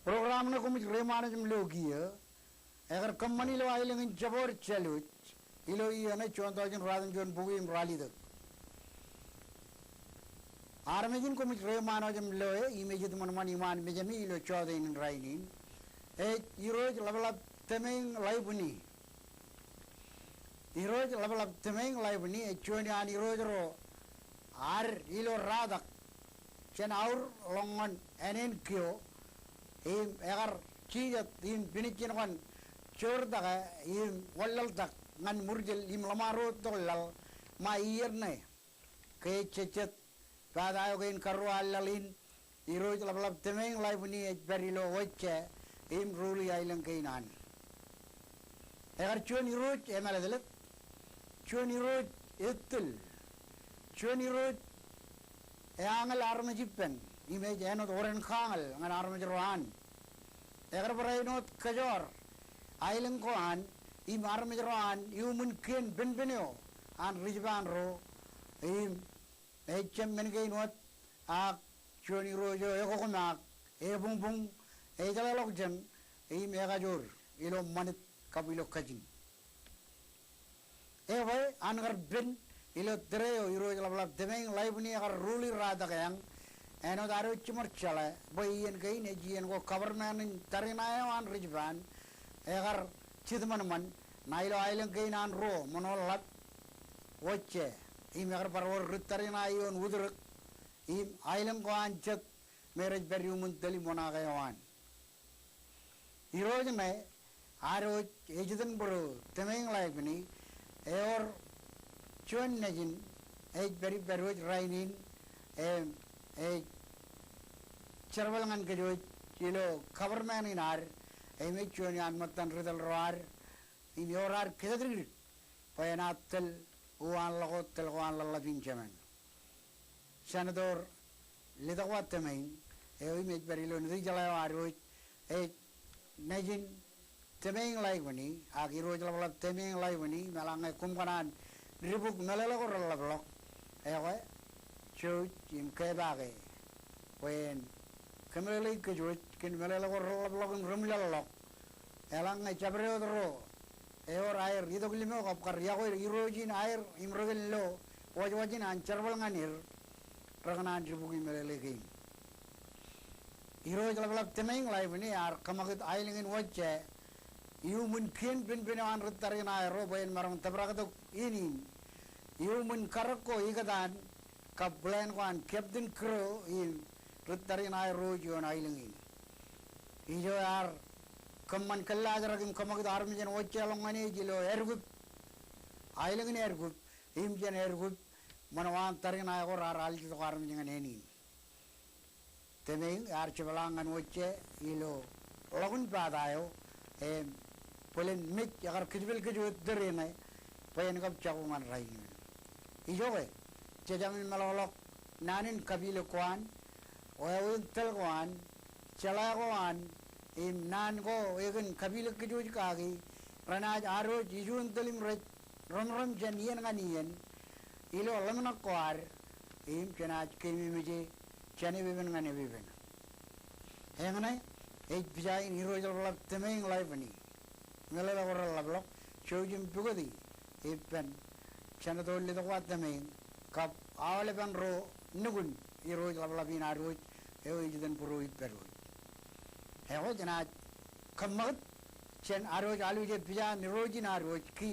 program na kumit remana jum logia agar company lo ailing jabor chalut ilo iya na contoh jin radan jon bugi im rali dak armejin kumit remana jum lo image man man iman mejani ilo chode in rainin iroj labala temeng laibuni iroj labala temeng laibuni choni an iroj ro ar ilo radak chen aur longon enen kyo im agar chijat im pinichin kan chor daga im wallal dak ngan murjel im lamaro tolal ma ierne ke chechet padayo gain karwa allalin iroj labala temeng laibuni berilo wacce im ruli ailang kainan agar choni roj emaladelet choni roj etul choni roj angal armajipen image enot oren khangal ngan armajrohan agar parainot kajor ailang koan im armajrohan yumun ken benbeneo an rijban ro im echem mengainot a choni rojo ekokonak ebung bung jalalok jan im egajor ilo manit kabilo kajin vai angar ben ilo treo iro jalabla demeng laibni agar ruli rada kayang eno daru chumar chala boyen kain ejian go government in tarinayo an rijban agar chidman man nailo ailang kain an ro monolat wacce im agar parwor ritarinayo udur im ailang ko an chat marriage beriumun tali monagayawan ఈరోజు ఆ రోజు ఏజుదన్ బరు తెమేంగ్ లాయకుని ఎవర్ చూన్ నజిన్ ఏజ్ బెరి బెరోజ్ రైనిన్ ఏ చర్వలంగన్ కజోజ్ ఈలో కవర్ మ్యాన్ ఇనార్ ఏమే చూని అన్మత్తన్ రిదల్ రార్ ఈ యోరార్ కిదద్రి పయనాత్తల్ ఉవాన్ లగోత్తల్ ఉవాన్ లల్లబించమన్ సనదోర్ లిదగవత్తమేన్ ఏమే బెరిలో నిది జలాయ ఆ రోజు ఏ Najin temeng lai wani agi roj la temeng lai wani malangai kumkanan ribuk melelo ko la blok ewe chu im ke bage wen kemeli ke jo kin melelo ko la blok rumla lok elangai chabre odro eor air ido klimo kap kar ya ko irojin air imrogello wajwajin an charbal nganir raganan ribuk melele ke ఈరోజు లబలబ్ తెమేంగ్ లైవ్ని ఆర్ కమగత్ ఐలింగిన్ వచ్చే యూ మున్ ఖేన్ pin pin on రుత్తరిన రోబోయన్ మరం తబ్రగత ఈనిన్ యూ మున్ కరక్కో ఈగదాన్ కబ్లైన్ కాన్ కెప్టెన్ క్రో ఇన్ రుత్తరిన రోజు ఆన్ ఐలింగిన్ ఈజో ఆర్ కమ్మన్ కల్లాజరగిం కమగత్ ఆర్మిజన్ వచ్చే లొంగని జిలో ఎర్గుప్ ఐలింగిన్ ఎర్గుప్ ఈంజన్ ఎర్గుప్ మనవాన్ తరిన ఆర్ ఆల్జితో ఆర్మిజన్ నేని temeng archivalangan wacce ilo lagun padayo polen mit agar kijbel kijo derene payen kap chagungan rain ijoge chejamin malolok nanin kabile kwan oyawin tel kwan chala kwan im nan go egen kabile kijo kagi ranaj aro jijun telim rom rom janiyen nganiyen ilo lamna kwar im kenaj kemi meje chani viven ngane viven hengane ek bijai ni rojal blok temeng lai bani ngelela gorala blok chojim pugadi epen chana dolli to wat temeng kap awale ban ro nugun i rojal blok bin aroj e ojiden puro iperu heho jana kamat chen aroj alu je bija ni rojin aroj ki